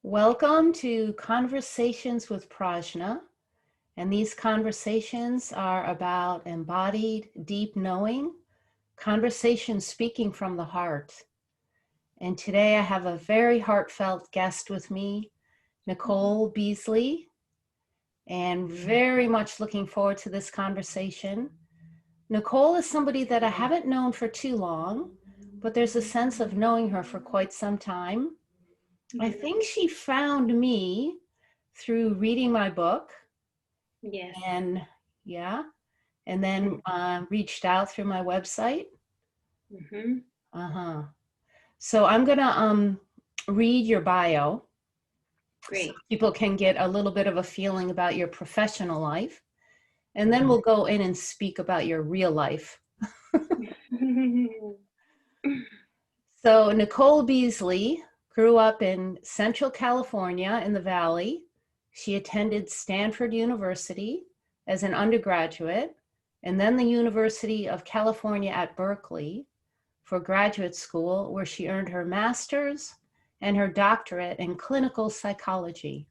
Welcome to Conversations with Prajna. And these conversations are about embodied, deep knowing, conversations speaking from the heart. And today I have a very heartfelt guest with me, Nicole Beasley, and very much looking forward to this conversation. Nicole is somebody that I haven't known for too long, but there's a sense of knowing her for quite some time. I think she found me through reading my book. Yes. And and then reached out through my website. Mm-hmm. So I'm gonna read your bio so Great. people can get a little bit of a feeling about your professional life, and then we'll go in and speak about your real life. So Nicole Beasley grew up in Central California in the Valley. She attended Stanford University as an undergraduate, and then the University of California at Berkeley for graduate school, where she earned her master's and her doctorate in clinical psychology.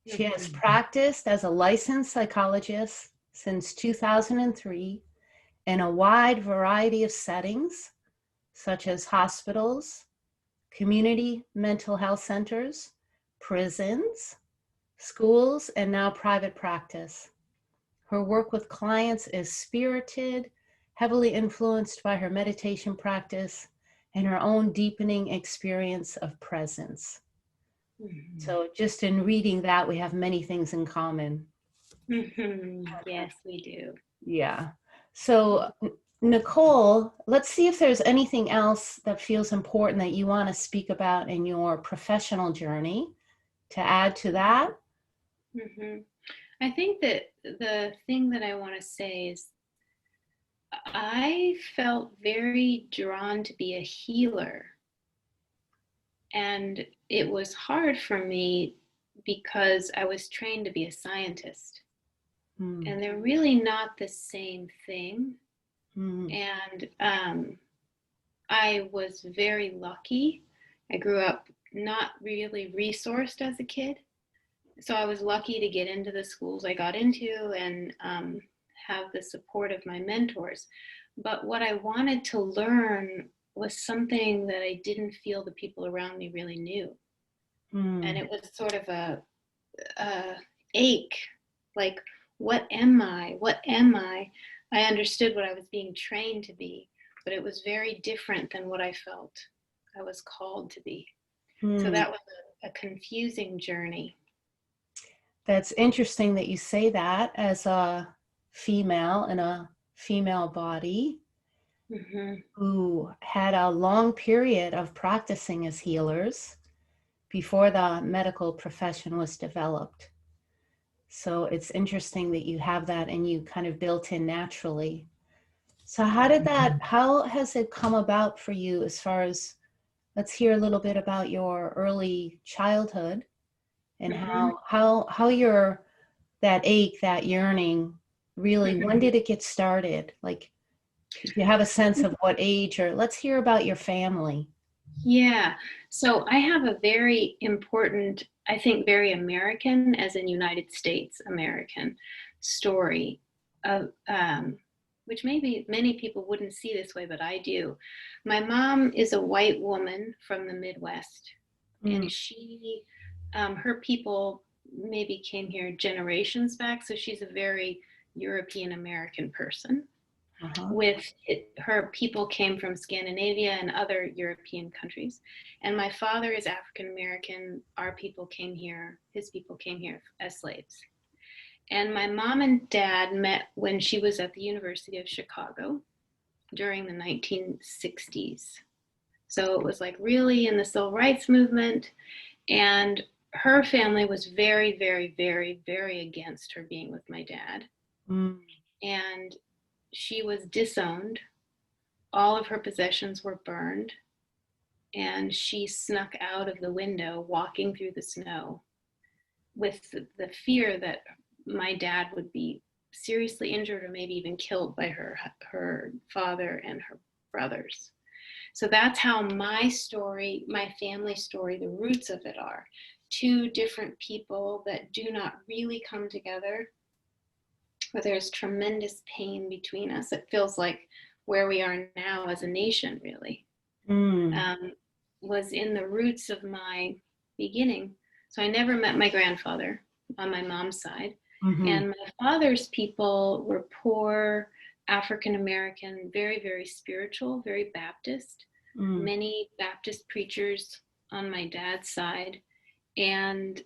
She has practiced as a licensed psychologist since 2003 in a wide variety of settings, such as hospitals, community mental health centers, prisons, schools, and now private practice. Her work with clients is spirited, heavily influenced by her meditation practice and her own deepening experience of presence. Mm-hmm. So just in reading that, we have many things in common. Mm-hmm. Yes, we do. Yeah. So Nicole, let's see if there's anything else that feels important that you want to speak about in your professional journey to add to that. Mm-hmm. I think that the thing that I want to say is I felt very drawn to be a healer. And it was hard for me because I was trained to be a scientist. Mm. And they're really not the same thing. Mm. And I was very lucky. I grew up not really resourced as a kid. So I was lucky to get into the schools I got into and have the support of my mentors. But what I wanted to learn was something that I didn't feel the people around me really knew. And it was sort of a ache, like, what am I? What am I? I understood what I was being trained to be, but it was very different than what I felt I was called to be. So that was a confusing journey. That's interesting that you say that as a female in a female body Mm-hmm. who had a long period of practicing as healers before the medical profession was developed. So it's interesting that you have that and you kind of built in naturally. So how has it come about for you as far as, let's hear a little bit about your early childhood and Mm-hmm. how your, that ache, that yearning, really, when did it get started? Like, if you have a sense of what age, or let's hear about your family. Yeah. So I have a very important, I think very American, as in United States American, story of which maybe many people wouldn't see this way, but I do. My mom is a white woman from the Midwest, Mm. and her people maybe came here generations back, so she's a very European American person. Uh-huh. Her people came from Scandinavia and other European countries. And my father is African American. His people came here as slaves. And my mom and dad met when she was at the University of Chicago during the 1960s. So it was like really in the civil rights movement. And her family was very, very, very, very against her being with my dad. Mm. And she was disowned. All of her possessions were burned, and she snuck out of the window walking through the snow with the fear that my dad would be seriously injured or maybe even killed by her father and her brothers. So that's how my story, my family story, the roots of it are. Two different people that do not really come together, where there's tremendous pain between us. It feels like where we are now as a nation, really, Mm. was in the roots of my beginning. So I never met my grandfather on my mom's side. Mm-hmm. And my father's people were poor, African American, very, very spiritual, very Baptist, Mm. many Baptist preachers on my dad's side. And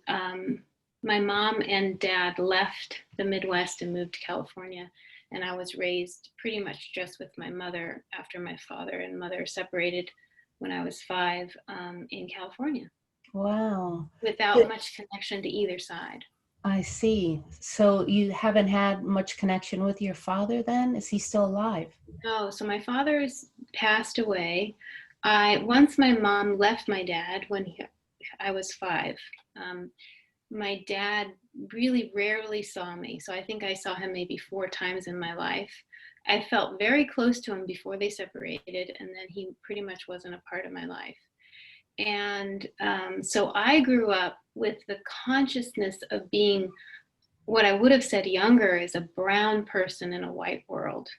my mom and dad left the Midwest and moved to California. And I was raised pretty much just with my mother after my father and mother separated when I was 5 in California, Wow. without much connection to either side. I see. So you haven't had much connection with your father then? Is he still alive? No, so my father's passed away. Once my mom left my dad when I was 5. My dad really rarely saw me. So I think I saw him maybe 4 times in my life. I felt very close to him before they separated, and then he pretty much wasn't a part of my life. And so I grew up with the consciousness of being what I would have said younger as a brown person in a white world.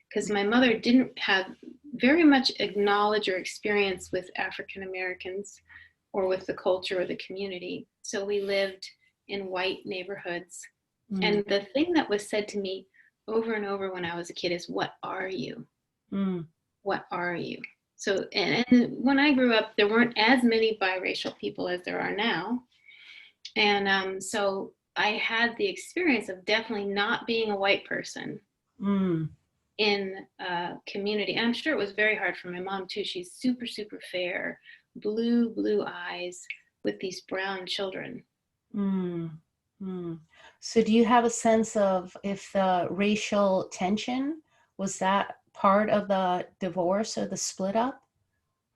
Because my mother didn't have very much knowledge or experience with African Americans or with the culture or the community. So we lived in white neighborhoods. Mm. And the thing that was said to me over and over when I was a kid is, what are you? Mm. What are you? So, and when I grew up, there weren't as many biracial people as there are now. And so I had the experience of definitely not being a white person Mm. in a community. And I'm sure it was very hard for my mom too. She's super, super fair, blue eyes with these brown children. Mm. Mm. So do you have a sense of if the racial tension, was that part of the divorce or the split up?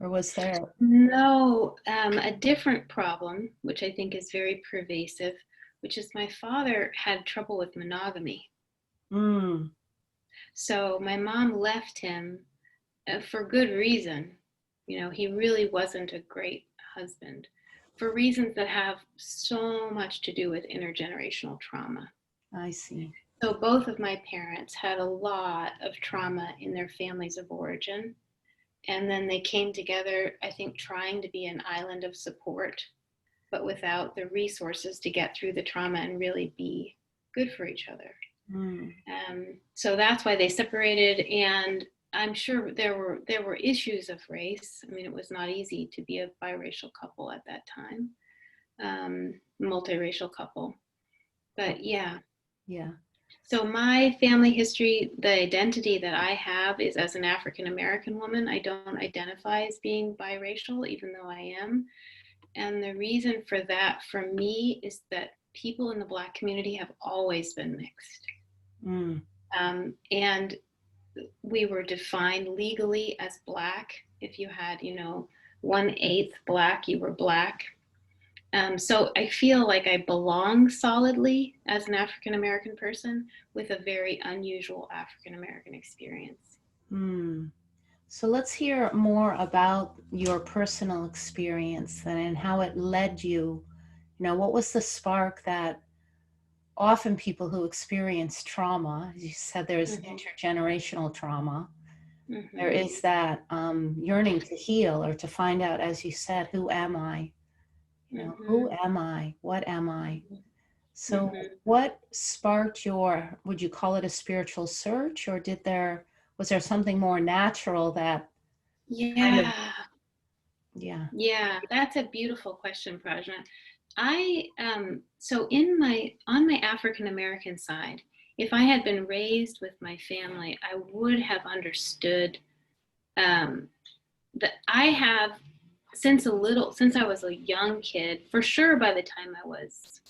Or was there? No, a different problem, which I think is very pervasive, which is my father had trouble with monogamy. Mm. So my mom left him for good reason. You know, he really wasn't a great husband for reasons that have so much to do with intergenerational trauma. I see. So both of my parents had a lot of trauma in their families of origin. And then they came together, I think, trying to be an island of support, but without the resources to get through the trauma and really be good for each other. Mm. So that's why they separated. And I'm sure there were issues of race. I mean, it was not easy to be a biracial couple at that time, multiracial couple. But yeah. Yeah. So my family history, the identity that I have is as an African American woman. I don't identify as being biracial, even though I am. And the reason for that for me is that people in the Black community have always been mixed. Mm. And we were defined legally as Black. If you had, 1/8 Black, you were Black. So I feel like I belong solidly as an African American person with a very unusual African American experience. Mm. So let's hear more about your personal experience and how it led you. What was the spark that often people who experience trauma, as you said, there's Mm-hmm. intergenerational trauma. Mm-hmm. There is that yearning to heal or to find out, as you said, who am I? Mm-hmm. Who am I? What am I? So Mm-hmm. what sparked your, would you call it a spiritual search, or was there something more natural that kind of, Yeah. yeah. Yeah, that's a beautiful question, Prajna. So on my African American side, if I had been raised with my family, I would have understood that I have since I was a young kid, for sure by the time I was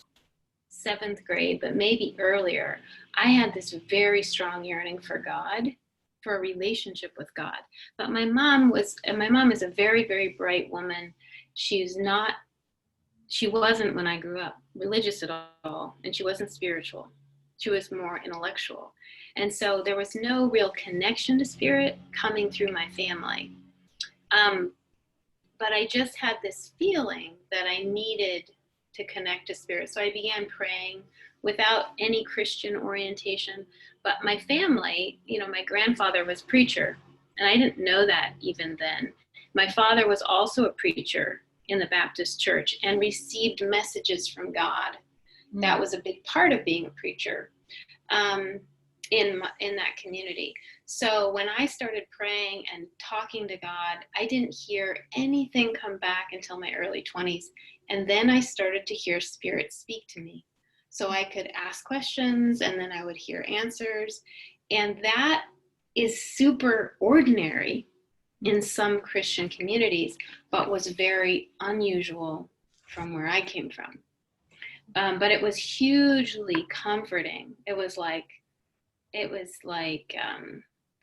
7th grade, but maybe earlier, I had this very strong yearning for God, for a relationship with God. But my mom is a very, very bright woman. She wasn't, when I grew up, religious at all, and she wasn't spiritual. She was more intellectual. And so there was no real connection to spirit coming through my family. But I just had this feeling that I needed to connect to spirit. So I began praying without any Christian orientation. But my family, my grandfather was preacher, and I didn't know that even then. My father was also a preacher in the Baptist church and received messages from God. That was a big part of being a preacher in that community. So when I started praying and talking to God, I didn't hear anything come back until my early 20s. And then I started to hear spirit speak to me. So I could ask questions and then I would hear answers. And that is super ordinary in some Christian communities, but was very unusual from where I came from. But it was hugely comforting. It was like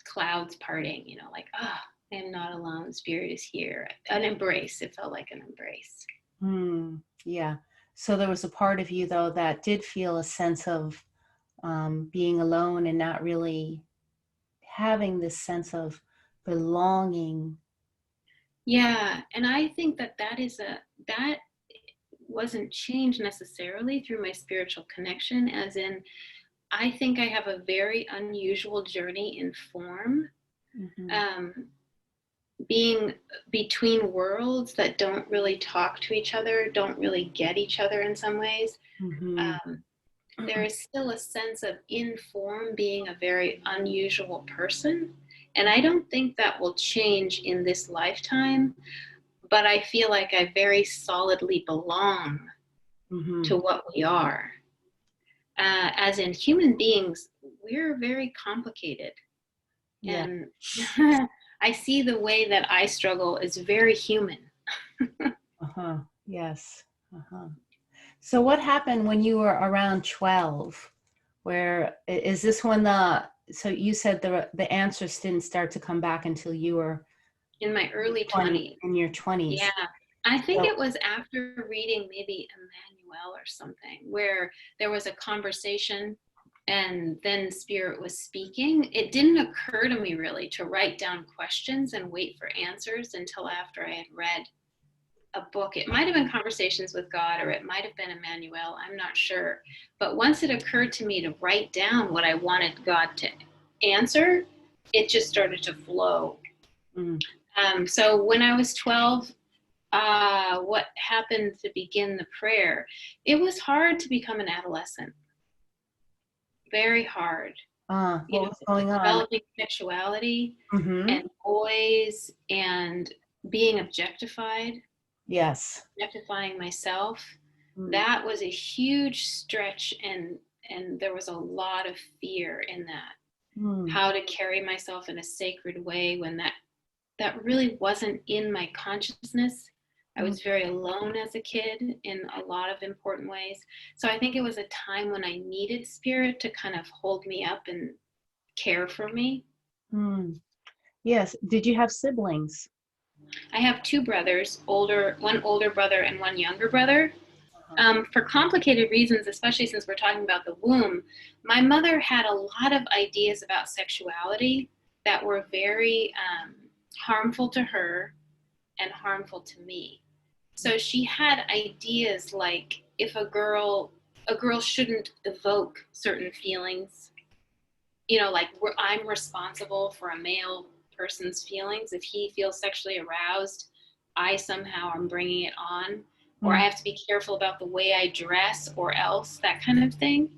clouds parting, like, I am not alone. Spirit is here. An embrace. It felt like an embrace. Yeah. So there was a part of you, though, that did feel a sense of being alone and not really having this sense of belonging. Yeah. And I think that wasn't changed necessarily through my spiritual connection, as in, I think I have a very unusual journey in form, being between worlds that don't really talk to each other, don't really get each other in some ways. There is still a sense of in form being a very unusual person. And I don't think that will change in this lifetime, but I feel like I very solidly belong to what we are. As in human beings, we're very complicated. Yeah. And I see the way that I struggle is very human. Yes. So what happened when you were around 12? Where is this when so you said the answers didn't start to come back until you were in my early 20s. In your 20s. Yeah. I think it was after reading maybe Emmanuel or something, where there was a conversation and then spirit was speaking. It didn't occur to me really to write down questions and wait for answers until after I had read a book. It might have been Conversations with God, or it might have been Emmanuel. I'm not sure. But once it occurred to me to write down what I wanted God to answer, it just started to flow. So when I was 12, what happened to begin the prayer? It was hard to become an adolescent. Very hard. What was going on? Developing sexuality and boys and being objectified. Yes. Objectifying myself. That was a huge stretch, and there was a lot of fear in that. How to carry myself in a sacred way when that really wasn't in my consciousness. I was very alone as a kid in a lot of important ways. So I think it was a time when I needed spirit to kind of hold me up and care for me. Yes. Did you have siblings? I have two brothers, one older brother and one younger brother. For complicated reasons, especially since we're talking about the womb, my mother had a lot of ideas about sexuality that were very harmful to her and harmful to me. So she had ideas like if a girl shouldn't evoke certain feelings, like I'm responsible for a male person's feelings. If he feels sexually aroused, I somehow am bringing it on, or I have to be careful about the way I dress, or else, that kind of thing.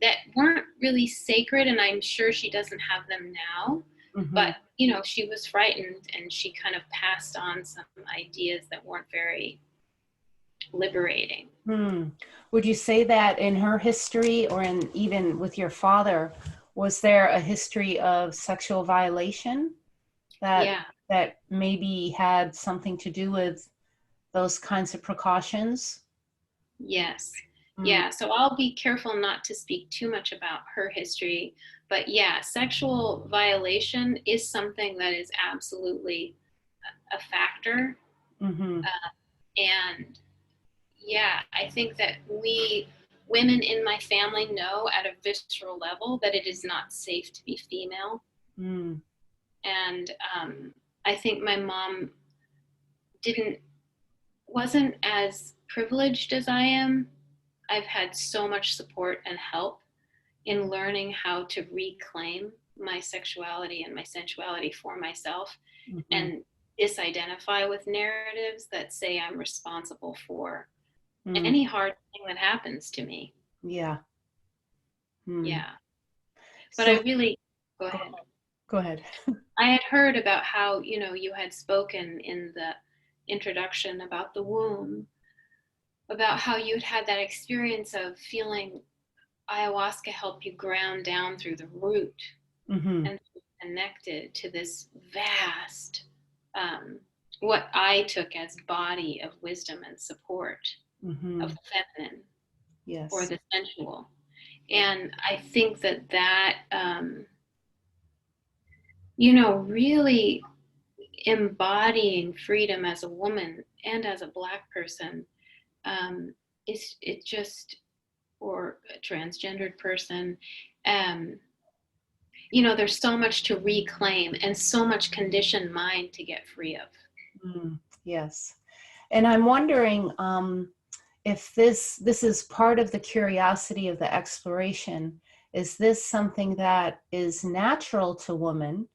That weren't really sacred, and I'm sure she doesn't have them now. But she was frightened, and she kind of passed on some ideas that weren't very liberating. Would you say that in her history, or even with your father, was there a history of sexual violation that maybe had something to do with those kinds of precautions? Yes. Yeah. So I'll be careful not to speak too much about her history. But yeah, sexual violation is something that is absolutely a factor. And yeah, I think that women in my family know at a visceral level that it is not safe to be female. And I think my mom wasn't as privileged as I am. I've had so much support and help in learning how to reclaim my sexuality and my sensuality for myself, and disidentify with narratives that say I'm responsible for any hard thing that happens to me. Yeah. Yeah. But So I really, go ahead. Go ahead. I had heard about how, you had spoken in the introduction about the womb, about how you'd had that experience of feeling ayahuasca help you ground down through the root and connected to this vast, what I took as body of wisdom and support of the feminine, Yes. or the sensual. And I think that really embodying freedom as a woman and as a Black person, is it just, or a transgendered person, there's so much to reclaim and so much conditioned mind to get free of. Yes. And I'm wondering if this is part of the curiosity of the exploration. Is this something that is natural to woman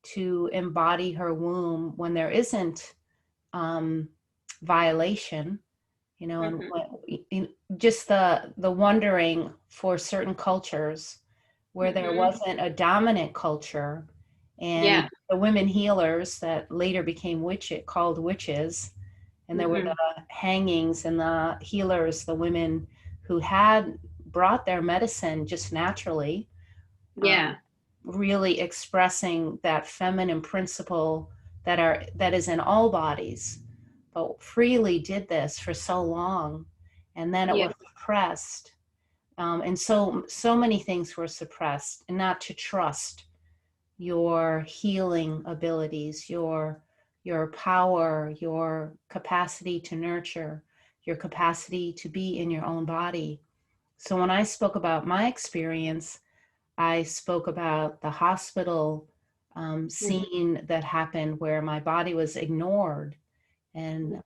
to embody her womb when there isn't violation, and just the wondering for certain cultures where there wasn't a dominant culture, and the women healers that later became called witches, and there were the hangings and the healers, the women who had brought their medicine just naturally, really expressing that feminine principle that is in all bodies, but freely did this for so long, and then it was suppressed, and so many things were suppressed, and not to trust your healing abilities, your power, your capacity to nurture, your capacity to be in your own body. So when I spoke about my experience, I spoke about the hospital scene that happened where my body was ignored, and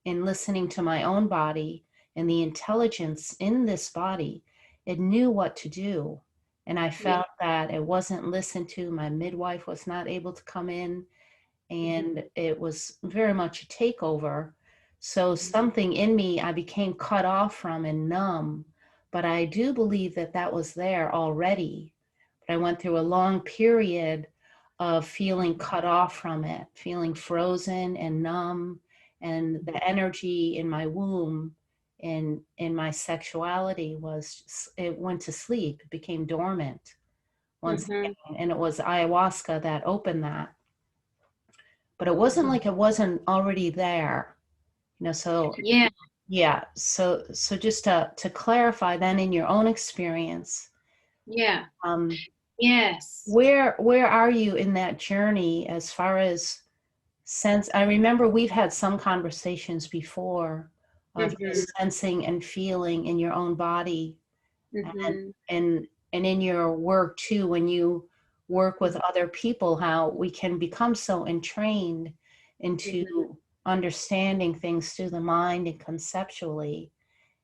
in listening to my own body and the intelligence in this body, it knew what to do. And I felt that it wasn't listened to. My midwife was not able to come in, and it was very much a takeover. So something in me, I became cut off from and numb. But I do believe that was there already. But I went through a long period of feeling cut off from it, feeling frozen and numb, and the energy in my womb, in my sexuality, it went to sleep. It became dormant once again, and it was ayahuasca that opened that. But it wasn't like it wasn't already there, so so just to clarify then, in your own experience, where are you in that journey as far as sense? I remember we've had some conversations before of just sensing and feeling in your own body, and in your work too, when you work with other people, how we can become so entrained into understanding things through the mind and conceptually.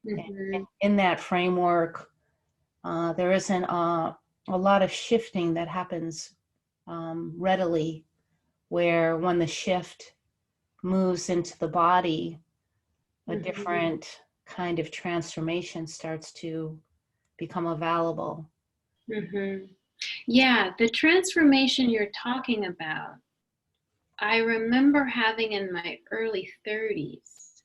And in that framework, there isn't a lot of shifting that happens readily, where when the shift moves into the body, a different kind of transformation starts to become available. Yeah, the transformation you're talking about, I remember having in my early 30s,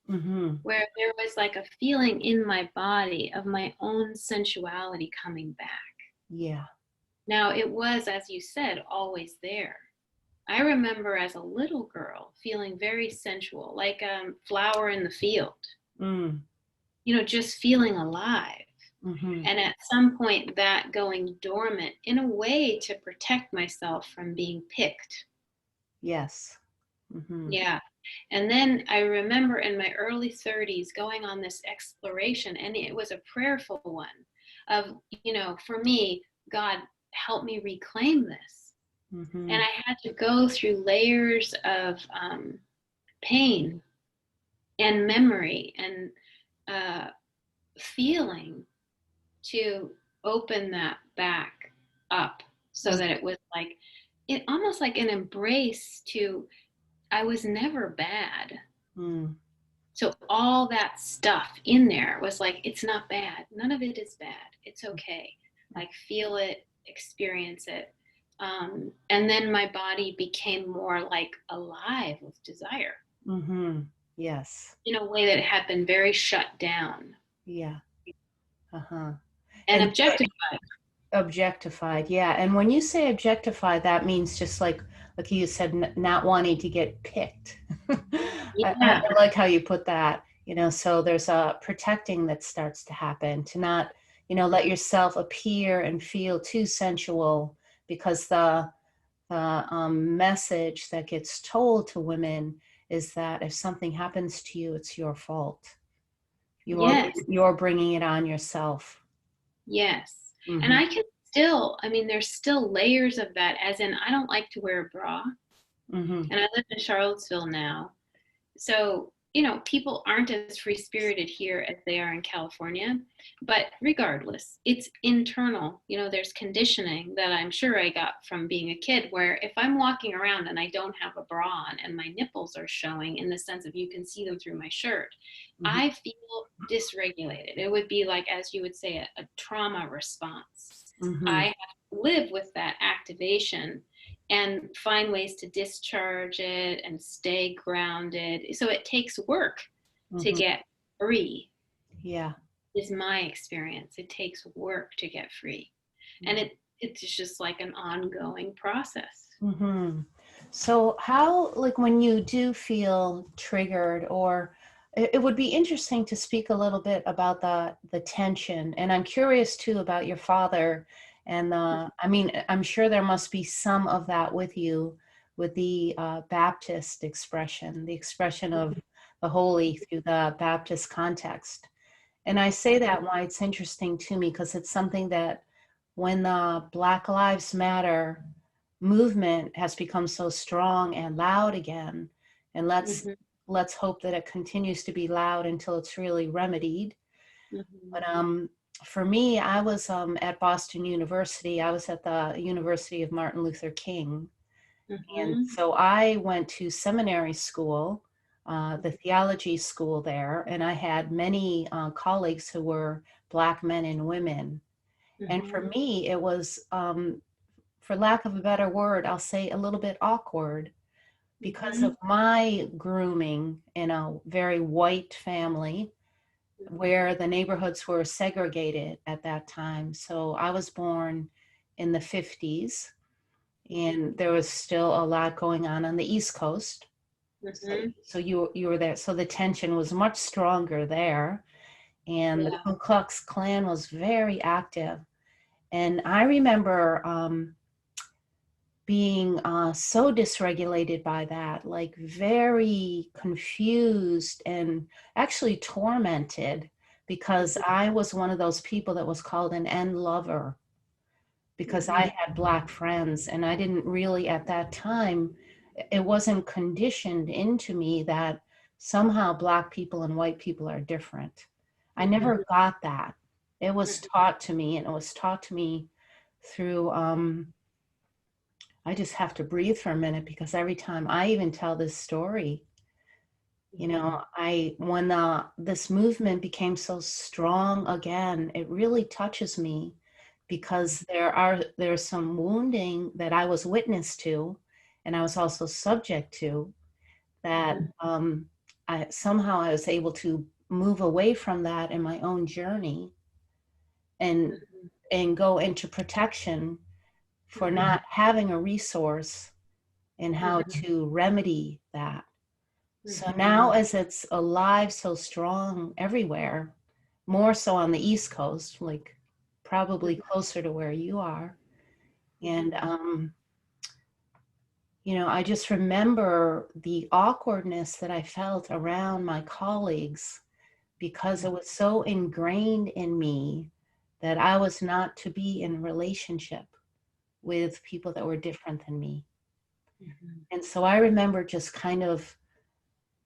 where there was like a feeling in my body of my own sensuality coming back. Yeah. Now, it was, as you said, always there. I remember as a little girl feeling very sensual, like a flower in the field, just feeling alive. And at some point that going dormant in a way to protect myself from being picked. Yes. Yeah. And then I remember in my early 30s going on this exploration, and it was a prayerful one of, for me, God, help me reclaim this. Mm-hmm. And I had to go through layers of pain and memory and uh, feeling to open that back up so that it was like, it almost like an embrace to, I was never bad. Mm-hmm. So all that stuff in there was like, it's not bad. None of it is bad. It's okay. Like, feel it, experience it. And then my body became more like alive with desire Mm-hmm. Yes. in a way that had been very shut down Yeah. Uh-huh. and And objectified. objectified, yeah. And when you say objectified, that means just like you said, not wanting to get picked. I Yeah. like how you put that. So there's a protecting that starts to happen to not, let yourself appear and feel too sensual, because the message that gets told to women is that if something happens to you, it's your fault. Yes. You're bringing it on yourself. Yes. And Mm-hmm. I can still, I mean, there's still layers of that, as in, I don't like to wear a bra. Mm-hmm. And I live in Charlottesville now. So, people aren't as free spirited here as they are in California. But regardless, it's internal. There's conditioning that I'm sure I got from being a kid, where if I'm walking around and I don't have a bra on and my nipples are showing, in the sense of you can see them through my shirt, Mm-hmm. I feel dysregulated. It would be like, as you would say, a trauma response. Mm-hmm. I have to live with that activation and find ways to discharge it and stay grounded. So it takes work to Mm-hmm. get free, Yeah. is my experience. It takes work to get free. And it's just like an ongoing process. Mm-hmm. So how, like, when you do feel triggered, or it would be interesting to speak a little bit about the tension. And I'm curious too about your father. And I mean, I'm sure there must be some of that with you, with the Baptist expression, the expression of the holy through the Baptist context. And I say that why it's interesting to me, because it's something that when the Black Lives Matter movement has become so strong and loud again, and Mm-hmm. let's hope that it continues to be loud until it's really remedied. Mm-hmm. But for me, I was at Boston University. I was at the University of Martin Luther King. And Mm-hmm. so I went to seminary school, the theology school there, and I had many colleagues who were Black men and women. And for Mm-hmm. me, it was, for lack of a better word, I'll say a little bit awkward, because Mm-hmm. of my grooming in a very white family where the neighborhoods were segregated at that time. So I was born in the 50s, and there was still a lot going on the East Coast. So, Mm-hmm. so you were there. So the tension was much stronger there, and the Yeah. Ku Klux Klan was very active. And I remember being so dysregulated by that, like very confused and actually tormented, because I was one of those people that was called an end lover, because Mm-hmm. I had Black friends, and I didn't really at that time, it wasn't conditioned into me that somehow Black people and white people are different. I Mm-hmm. never got that. It was taught to me, and it was taught to me through I just have to breathe for a minute, because every time I even tell this story, when this movement became so strong again, it really touches me, because there's some wounding that I was witness to, and I was also subject to, that Mm-hmm. I was able to move away from that in my own journey, and go into protection for Mm-hmm. not having a resource and how Mm-hmm. to remedy that. So Mm-hmm. now, as it's alive so strong everywhere, more so on the East Coast, like probably closer to where you are. And, Mm-hmm. I just remember the awkwardness that I felt around my colleagues, because it was so ingrained in me that I was not to be in relationship. with people that were different than me. Mm-hmm. And so I remember just kind of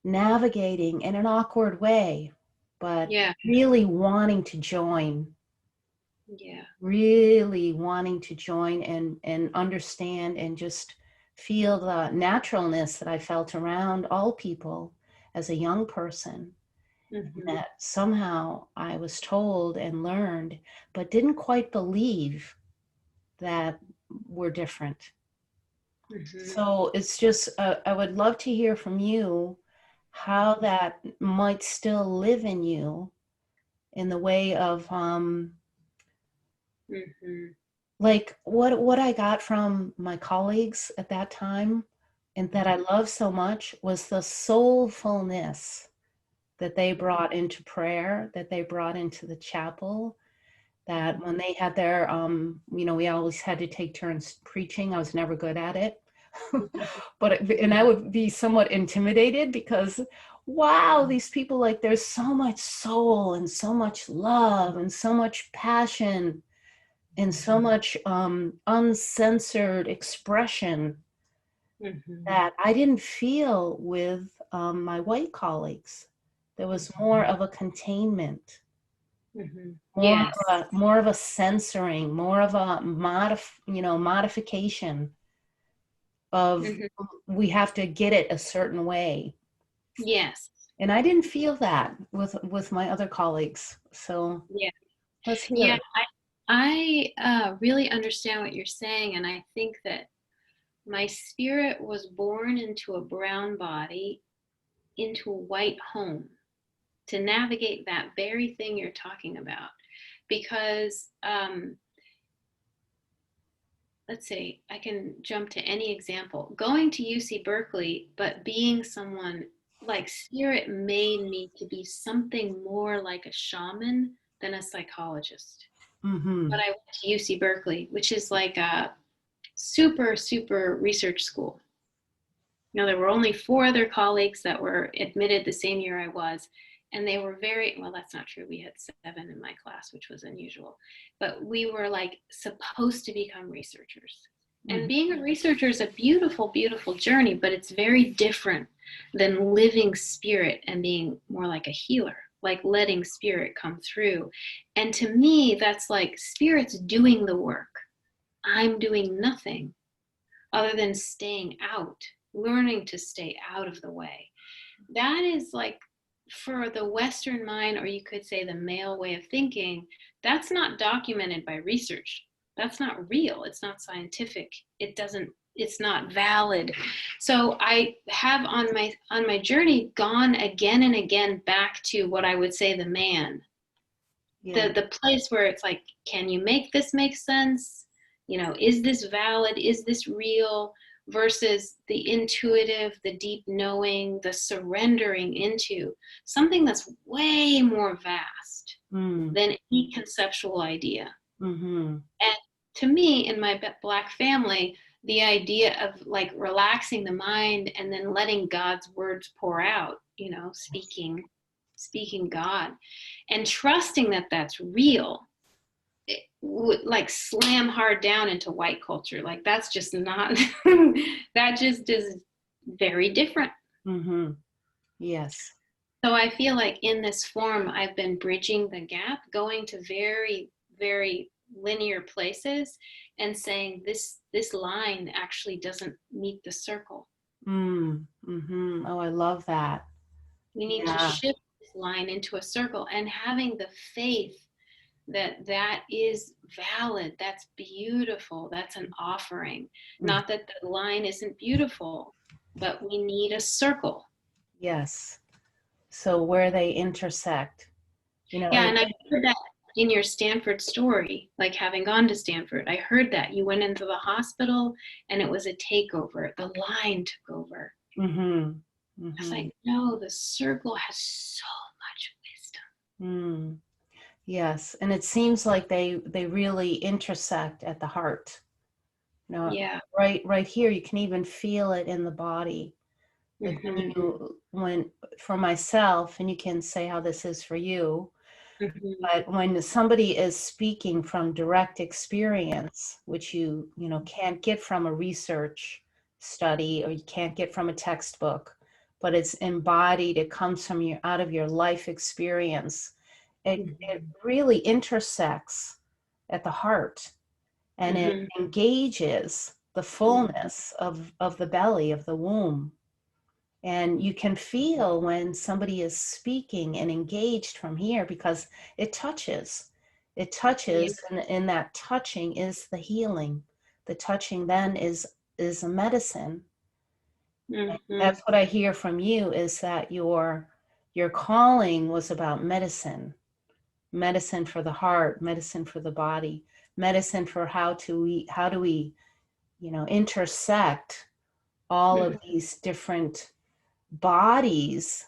navigating in an awkward way, but Yeah. really wanting to join, Yeah. really wanting to join and understand and just feel the naturalness that I felt around all people as a young person. Mm-hmm. That somehow I was told and learned, but didn't quite believe that we're different. Mm-hmm. So it's just, I would love to hear from you how that might still live in you in the way of, Mm-hmm. like what I got from my colleagues at that time and that I love so much was the soulfulness that they brought into prayer, that they brought into the chapel, that when they had their, we always had to take turns preaching. I was never good at it. And I would be somewhat intimidated because, wow, these people, like, there's so much soul and so much love and so much passion and so much uncensored expression Mm-hmm. that I didn't feel with my white colleagues. There was more of a containment, Mm-hmm. more Yes. of more of a censoring, more of a modification of Mm-hmm. we have to get it a certain way. Yes. And I didn't feel that with my other colleagues. So Yeah. let's hear Yeah. it. I really understand what you're saying, and I think that my spirit was born into a brown body, into a white home, to navigate that very thing you're talking about. Because let's say I can jump to any example. Going to UC Berkeley, but being someone like spirit made me to be something more like a shaman than a psychologist. Mm-hmm. But I went to UC Berkeley, which is like a super, super research school. There were only 4 other colleagues that were admitted the same year I was. And they were well, that's not true. We had 7 in my class, which was unusual. But we were like supposed to become researchers. And Mm-hmm. being a researcher is a beautiful, beautiful journey, but it's very different than living spirit and being more like a healer, like letting spirit come through. And to me, that's like spirit's doing the work. I'm doing nothing other than staying out, learning to stay out of the way. That is like, for the Western mind, or you could say the male way of thinking, that's not documented by research. That's not real. It's not scientific. It's not valid. So I have on my journey gone again and again back to what I would say the man, Yeah. the place where it's like, can you make this make sense? Is this valid? Is this real? Versus the intuitive, the deep knowing, the surrendering into something that's way more vast Mm. than any conceptual idea. Mm-hmm. And to me, in my Black family, the idea of like relaxing the mind and then letting God's words pour out, speaking God, and trusting that that's real, it would like slam hard down into white culture. Like that's just not, that just is very different. Mm-hmm. Yes. So I feel like in this form, I've been bridging the gap, going to very, very linear places and saying this line actually doesn't meet the circle. Mm-hmm. Oh, I love that. We need to Yeah. shift this line into a circle, and having the faith that that is valid, that's beautiful, that's an offering. Mm. Not that the line isn't beautiful, but we need a circle. Yes. So where they intersect, Yeah, it, and I heard that in your Stanford story, like having gone to Stanford. I heard that you went into the hospital and it was a takeover. The line took over. mm-hmm. I was Mm-hmm. like, no, the circle has so much wisdom. Mm. Yes. And it seems like they really intersect at the heart. Yeah. Right here, you can even feel it in the body. Like Mm-hmm. when for myself, and you can say how this is for you, Mhm. But when somebody is speaking from direct experience, which can't get from a research study or you can't get from a textbook, but it's embodied, it comes from out of your life experience. It Mhm. really intersects at the heart, and it Mhm. engages the Mhm. fullness of the belly, of the womb. And you can feel when somebody is speaking and engaged from here because it touches. It Yeah. touches, and in that touching is the healing. The touching then is a medicine. And Mhm. that's what I hear from you, is that your calling was about medicine. Medicine for the heart, medicine for the body, medicine for how do we, intersect all of Mhm. these different bodies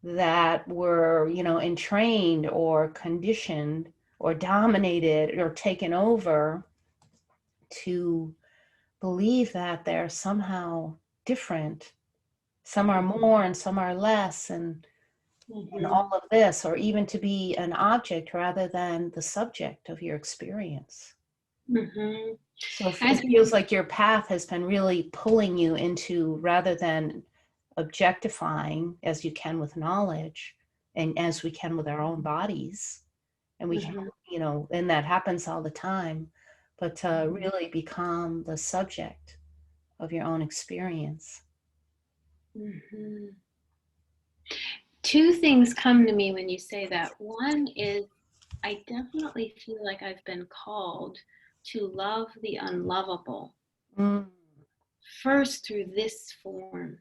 that were, entrained or conditioned or dominated or taken over to believe that they're somehow different. Some are more and some are less, and all Mhm. of this, or even to be an object rather than the subject of your experience. Mhm. So As it feels like your path has been really pulling you into, rather than objectifying as you can with knowledge and as we can with our own bodies, and we can, Mhm. and that happens all the time, but to really become the subject of your own experience. Mhm. Two things come to me when you say that. One is I definitely feel like I've been called to love the unlovable Mm. first through this form.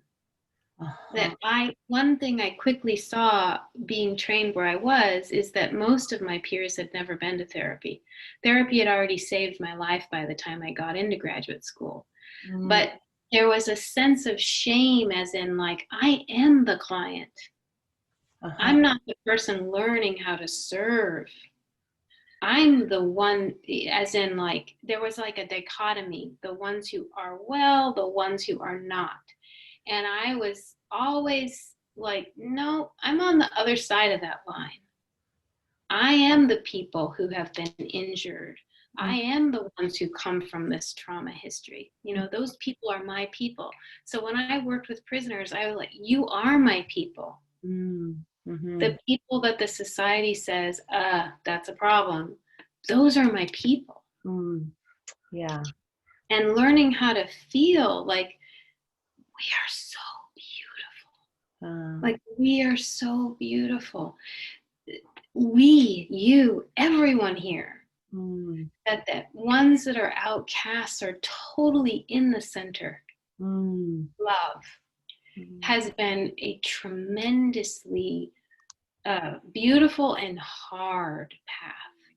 Uh-huh. One thing I quickly saw being trained where I was is that most of my peers had never been to therapy. Therapy had already saved my life by the time I got into graduate school. Mm. But there was a sense of shame, as in, like, I am the client. Uh-huh. I'm not the person learning how to serve. I'm the one, as in, like, there was like a dichotomy, the ones who are well, the ones who are not. And I was always like, no, I'm on the other side of that line. I am the people who have been injured. I am the ones who come from this trauma history. Those people are my people. So when I worked with prisoners, I was like, you are my people. Mm. Mm-hmm. The people that the society says, that's a problem, those are my people. Mm. Yeah. And learning how to feel like we are so beautiful. Uh, Like, we are so beautiful. We, you, everyone here, mm. that ones that are outcasts are totally in the center. Mm. Love Mm. has been a tremendously beautiful and hard path.